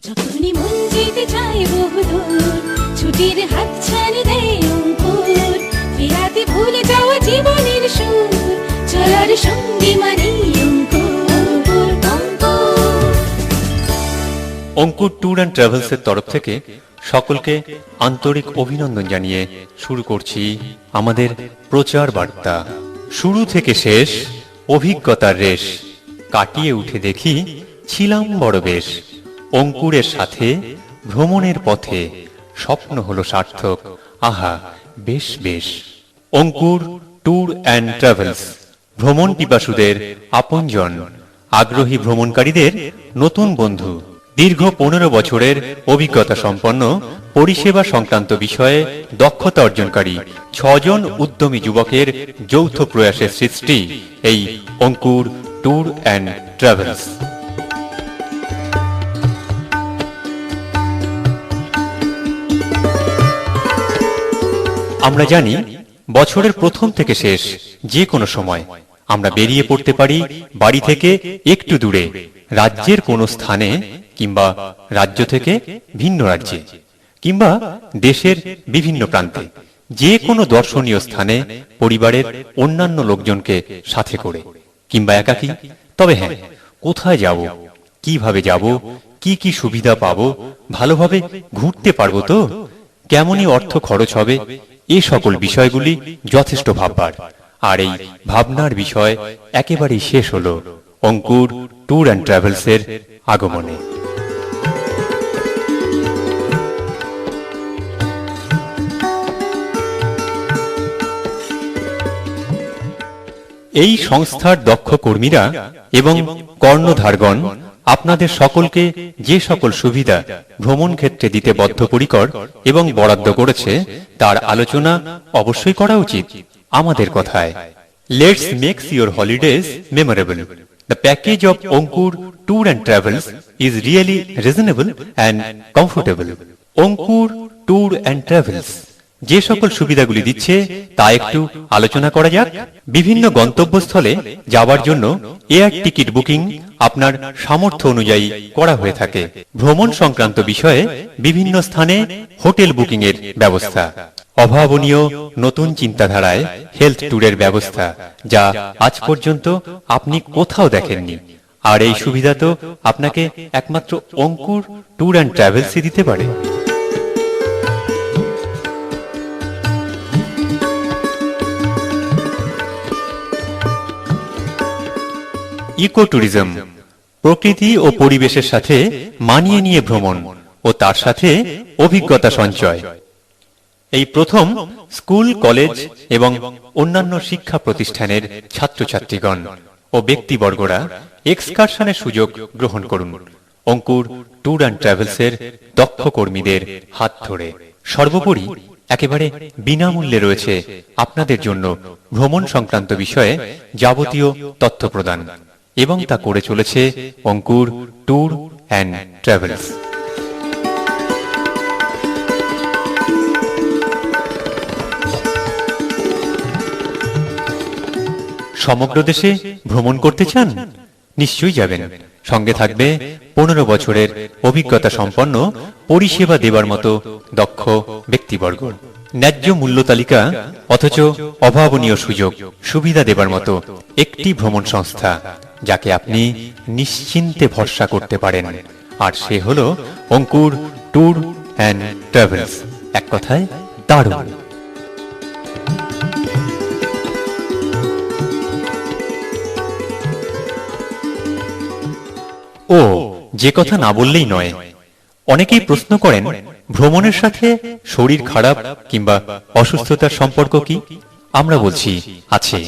যখনই মন যেতে চায় বহুদূর, ছুটির হাতছানি দেয় অঙ্কুর। ফেরাতে ভুলে যাওয়া জীবনের সুর, চলার সঙ্গে মানি অঙ্কুর, অঙ্কুর। অঙ্কুর ট্যুর অ্যান্ড ট্রাভেলসের তরফ থেকে সকলকে আন্তরিক অভিনন্দন জানিয়ে শুরু করছি আমাদের প্রচার বার্তা। শুরু থেকে শেষ অভিজ্ঞতার রেশ, কাটিয়ে উঠে দেখি ছিলাম বড় বেশ। অঙ্কুরের সাথে ভ্রমণের পথে স্বপ্ন হলো সার্থক, আহা বেশ বেশ। অঙ্কুর ট্যুর অ্যান্ড ট্রাভেলস ভ্রমণ পিপাসুদের আপনজন, আগ্রহী ভ্রমণকারীদের নতুন বন্ধু। দীর্ঘ 15 বছরের অভিজ্ঞতা সম্পন্ন, পরিষেবা সংক্রান্ত বিষয়ে দক্ষতা অর্জনকারী 6 জন উদ্যমী যুবকের যৌথ প্রয়াসের সৃষ্টি এই অঙ্কুর ট্যুর অ্যান্ড ট্রাভেলস। আমরা জানি বছরের প্রথম থেকে শেষ যে কোনো সময় আমরা বেরিয়ে পড়তে পারি বাড়ি থেকে একটু দূরে, রাজ্যের কোনো স্থানে কিংবা রাজ্য থেকে ভিন্ন রাজ্যে কিংবা দেশের বিভিন্ন প্রান্তে, যে কোনো দর্শনীয় স্থানে পরিবারের অন্যান্য লোকজনকে সাথে করে কিংবা একাকী। তবে হ্যাঁ, কোথায় যাব, কিভাবে যাব, কি কি সুবিধা পাবো, ভালোভাবে ঘুরতে পারবো তো, কেমনই অর্থ খরচ হবে, এই সকল বিষয়গুলি যথেষ্ট ভাববার। আর এই ভাবনার বিষয় একেবারেই শেষ হলো অঙ্কুর ট্যুর অ্যান্ড ট্রাভেলসের আগমনে। এই সংস্থার দক্ষ কর্মীরা এবং কর্ণধারগণ আপনাদের সকলকে যে সকল সুবিধা ভ্রমণ ক্ষেত্রে দিতে বদ্ধপরিকর এবং বরাদ্দ করেছে তার আলোচনা অবশ্যই করা উচিত। আমাদের কথায়, let's makes your holidays memorable. The package of Onkur Tour and Travels is really reasonable and comfortable. Onkur Tour and Travels যে সকল সুবিধাগুলি দিচ্ছে তা একটু আলোচনা করা যাক। বিভিন্ন গন্তব্যস্থলে যাওয়ার জন্য এয়ার টিকিট বুকিং আপনার সামর্থ্য অনুযায়ী করা হয়ে থাকে। ভ্রমণ সংক্রান্ত বিষয়ে বিভিন্ন স্থানে হোটেল বুকিং এর ব্যবস্থা, অভাবনীয় নতুন চিন্তাধারায় হেলথ ট্যুরের ব্যবস্থা, যা আজ পর্যন্ত আপনি কোথাও দেখেননি। আর এই সুবিধা তো আপনাকে একমাত্র অঙ্কুর ট্যুর অ্যান্ড ট্রাভেলসই দিতে পারে। ইকো ট্যুরিজম, প্রকৃতি ও পরিবেশের সাথে মানিয়ে নিয়ে ভ্রমণ ও তার সাথে অভিজ্ঞতা সঞ্চয়। এই প্রথম স্কুল, কলেজ এবং অন্যান্য শিক্ষা প্রতিষ্ঠানের ছাত্রছাত্রীগণ ও ব্যক্তিবর্গরা এক্সকারশনের সুযোগ গ্রহণ করুন অঙ্কুর ট্যুর অ্যান্ড ট্রাভেলসের দক্ষ কর্মীদের হাত ধরে। সর্বোপরি একেবারে বিনামূল্যে রয়েছে আপনাদের জন্য ভ্রমণ সংক্রান্ত বিষয়ে যাবতীয় তথ্য প্রদান, এবং তা করে চলেছে অঙ্কুর ট্যুর অ্যান্ড ট্রাভেলস। সমগ্র দেশে ভ্রমণ করতে চান? নিশ্চয়ই যাবেন। সঙ্গে থাকবে 15 বছরের অভিজ্ঞতা সম্পন্ন, পরিষেবা দেবার মতো দক্ষ ব্যক্তিবর্গ, ন্যায্য মূল্য তালিকা অথচ অভাবনীয় সুযোগ সুবিধা দেবার মতো একটি ভ্রমণ সংস্থা যাকে আপনি নিশ্চিন্তে ভরসা করতে পারেন। আর সে হলো অঙ্কুর ট্যুর অ্যান্ড ট্রাভেলস। এক কথায় দারুণ। ও, যে কথা না বললেই নয়, অনেকেই প্রশ্ন করেন ভ্রমণের সাথে শরীর খারাপ কিংবা অসুস্থতার সম্পর্ক কি? আমরা বলছি আছে।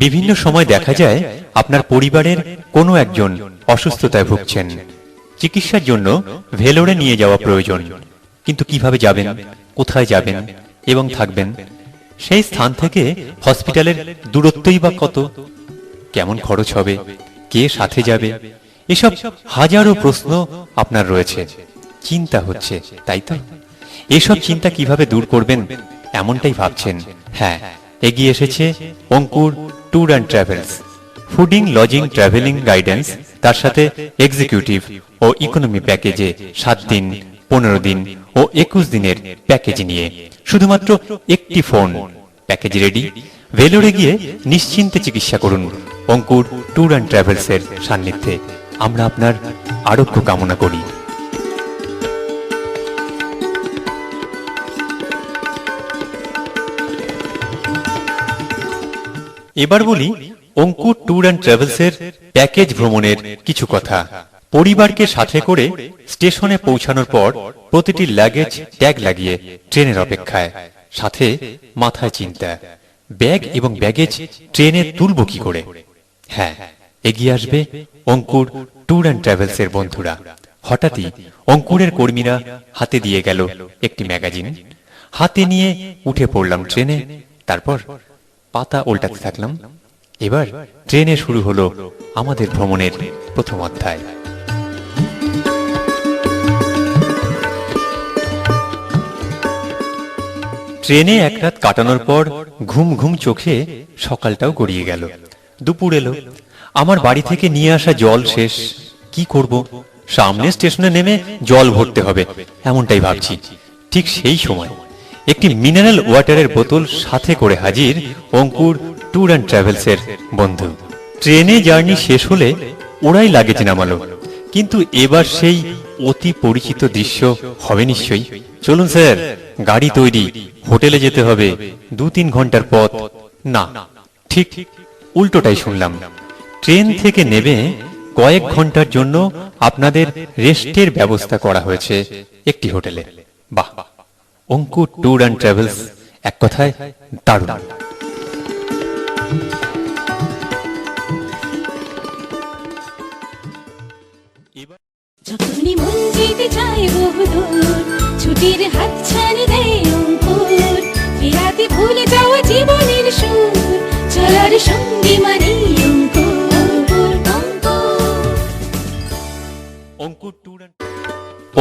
বিভিন্ন সময় দেখা যায় আপনার পরিবারের কোনো একজন অসুস্থতায় ভুগছেন, চিকিৎসার জন্য ভেলোরে নিয়ে যাওয়া প্রয়োজন। কিন্তু কিভাবে যাবেন, কোথায় যাবেন এবং থাকবেন, সেই স্থান থেকে হসপিটালের দূরত্বই বা কত, কেমন খরচ হবে, কে সাথে যাবে, এসব হাজারো প্রশ্ন আপনার রয়েছে, চিন্তা হচ্ছে, তাই তো? এসব চিন্তা কিভাবে দূর করবেন এমনটাই ভাবছেন? হ্যাঁ, এগিয়ে এসেছে Ankur tour and travels. Fooding, lodging, travelling guidance তার সাথে এক্সিকিউটিভ ও ইকোনমি প্যাকেজে 7 দিন, 15 দিন ও 21 দিনের প্যাকেজ নিয়ে শুধুমাত্র একটি ফোন। Package ready. ভেলোরে গিয়ে নিশ্চিন্তে চিকিৎসা করুন অঙ্কুর ট্যুর অ্যান্ড ট্রাভেলসের সান্নিধ্যে। আমরা আপনার আরোগ্য কামনা করি। এবার বলি অঙ্কুর ট্যুর অ্যান্ড ট্রাভেলসের প্যাকেজ ভ্রমণের কিছু কথা। পরিবারকে সাথে করে স্টেশনে পৌঁছানোর পর প্রতিটি লাগেজ ট্যাগ লাগিয়ে ট্রেনের অপেক্ষায়, সাথে মাথায় চিন্তা, ব্যাগ এবং ব্যাগেজ ট্রেনে তুলব কি করে। হ্যাঁ, এগিয়ে আসবে অঙ্কুর ট্যুর অ্যান্ড ট্রাভেলসের বন্ধুরা। হঠাৎই অঙ্কুরের কর্মীরা হাতে দিয়ে গেল একটি ম্যাগাজিন। হাতে নিয়ে উঠে পড়লাম ট্রেনে। তারপর পাতা উল্টাতে থাকলাম। এবার ট্রেনে শুরু হলো আমাদের ভ্রমণের প্রথম অধ্যায়। ট্রেনে এক রাত কাটানোর পর ঘুম ঘুম চোখে সকালটাও গড়িয়ে গেল। দুপুর এলো। আমার বাড়ি থেকে নিয়ে আসা জল শেষ। কি করব? সামনে স্টেশনে নেমে জল ভরতে হবে এমনটাই ভাবছি। ঠিক সেই সময় একটি মিনারেল ওয়াটারের বোতল সাথে করে হাজির অঙ্কুর ট্যুর অ্যান্ড ট্রাভেলসের বন্ধু। ট্রেনে জার্নি শেষ হলে ওরাই লাগেজ নামালো। কিন্তু এবার সেই অতি পরিচিত দৃশ্য হবে নিশ্চয়ই। চলুন স্যার, গাড়ি তৈরি, হোটেলে যেতে হবে, 2-3 ঘন্টার পথ। না, ঠিক উল্টোটাই শুনলাম। ট্রেন থেকে নেমে কয়েক ঘন্টার জন্য আপনাদের রেস্টের ব্যবস্থা করা হয়েছে একটি হোটেলে। বাহ, অঙ্কুর ট্যুর অ্যান্ড ট্রাভেলস এক কথায় দারুণ। যখনই মন যেতে চায় বহুদূর, ছুটির হাতছানি দেয় অঙ্কুর। ফেরাতে ভুলে যাওয়া জীবনের সুর, চলার সঙ্গী মানি অঙ্কুর।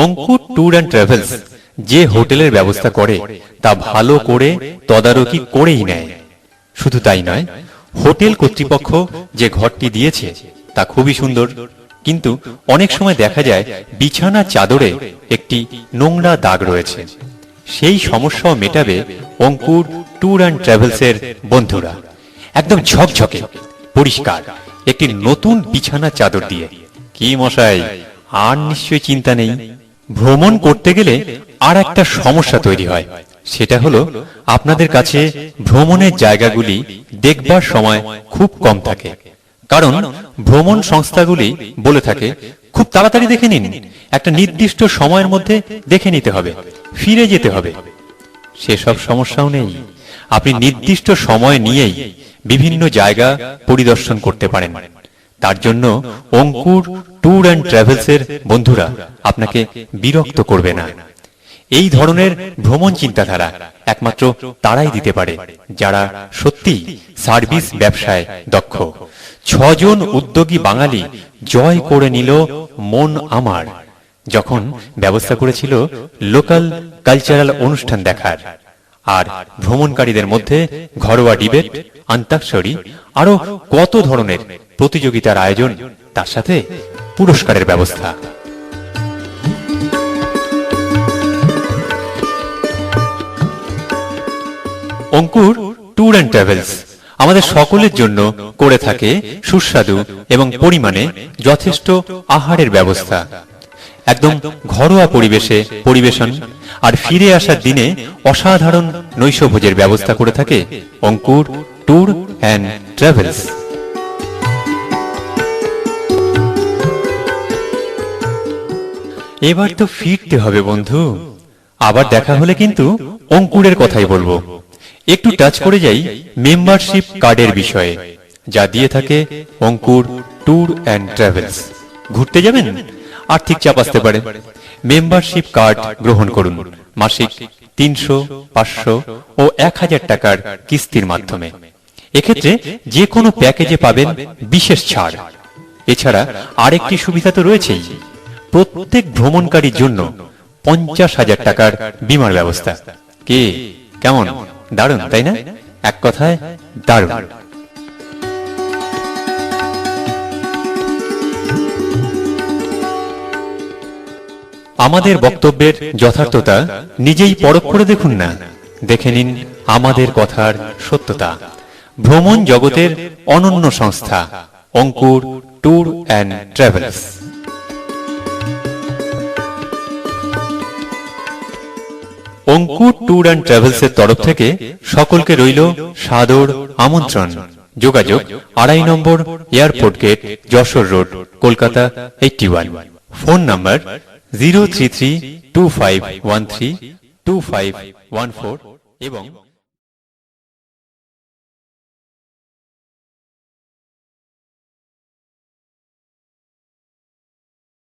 অঙ্কুর ট্যুর অ্যান্ড ট্রাভেলস যে হোটেলের ব্যবস্থা করে তা ভালো করে তদারকি করেই নেয়। শুধু তাই নয়, হোটেল কর্তৃপক্ষ যে ঘরটি দিয়েছে তা খুবই সুন্দর, কিন্তু অনেক সময় দেখা যায় বিছানা চাদরে একটি নোংরা দাগ রয়েছে। সেই সমস্যাও মেটাবে অঙ্কুর ট্যুর অ্যান্ড ট্রাভেলসের বন্ধুরা একদম ঝকঝকে পরিষ্কার একটি নতুন বিছানা চাদর দিয়ে। কি মশাই, আর নিশ্চয়ই চিন্তা নেই। ভ্রমণ করতে গেলে আর একটা সমস্যা তৈরি হয়, সেটা হলো আপনাদের কাছে ভ্রমণের জায়গাগুলি দেখবার সময় খুব কম থাকে। কারণ ভ্রমণ সংস্থাগুলি বলে থাকে খুব তাড়াতাড়ি দেখে নিন, একটা নির্দিষ্ট সময়ের মধ্যে দেখে নিতে হবে, ফিরে যেতে হবে। সেসব সমস্যাও নেই। আপনি নির্দিষ্ট সময় নিয়েই বিভিন্ন জায়গা পরিদর্শন করতে পারেন। তার জন্য অঙ্কুর ট্যুর অ্যান্ড ট্রাভেলসের বন্ধুরা আপনাকে বিরক্ত করবে না। এই ধরনের ভ্রমণ চিন্তাধারা একমাত্র তারাই দিতে পারে যারা সত্যি সার্ভিস ব্যবসায় দক্ষ। 6 জন উদ্যোগী বাঙালি জয় করে নিল মন আমার, যখন ব্যবস্থা করেছিল লোকাল কালচারাল অনুষ্ঠান দেখার। আর ভ্রমণকারীদের মধ্যে ঘরোয়া ডিবেট, অন্তাক্ষরী, আরো কত ধরনের প্রতিযোগিতার আয়োজন, তার সাথে পুরস্কারের ব্যবস্থা। অঙ্কুর ট্যুর অ্যান্ড ট্রাভেলস আমাদের সকলের জন্য করে থাকে সুস্বাদু এবং পরিমাণে যথেষ্ট আহারের ব্যবস্থা। একদম ঘরোয়া পরিবেশে পরিবেশন, আর ফিরে আসার দিনে অসাধারণ নৈশভোজের ব্যবস্থা করে থাকে অঙ্কুর ট্যুর অ্যান্ড ট্রাভেলস। এবার তো ফিরতে হবে বন্ধু। আবার দেখা হলে কিন্তু অঙ্কুরের কথাই বলবো। একটু টাচ করে যাই মেম্বারশিপ কার্ডের বিষয়ে, যা দিয়ে থাকে অঙ্কুর ট্যুর অ্যান্ড ট্রাভেলস। ঘুরতে যাবেন, আর্থিক চাপ আসতে পারে, মেম্বারশিপ কার্ড গ্রহণ করুন মাসিক 300, 500 ও 1000 টাকার কিস্তির মাধ্যমে। এক্ষেত্রে যে কোনো প্যাকেজে পাবেন বিশেষ ছাড়। এছাড়া আরেকটি সুবিধা তো রয়েছেই, প্রত্যেক ভ্রমণকারীর জন্য 50,000 টাকার বীমার ব্যবস্থা। কে কেমন? দারুণ, তাই না? এক কথায় দারুণ। আমাদের বক্তব্যের যথার্থতা নিজেই পরখ করে দেখুন না, দেখে নিন আমাদের কথার সত্যতা। ভ্রমণ জগতের অনন্য সংস্থা Ankur tour and travels. Ankur tour and ট্রাভেলসের তরফ থেকে সকলকে রইল সাদর আমন্ত্রণ। যোগাযোগ ২.৫ number airport gate, Jessore road, Kolkata 81। Phone number 03325132514 এবং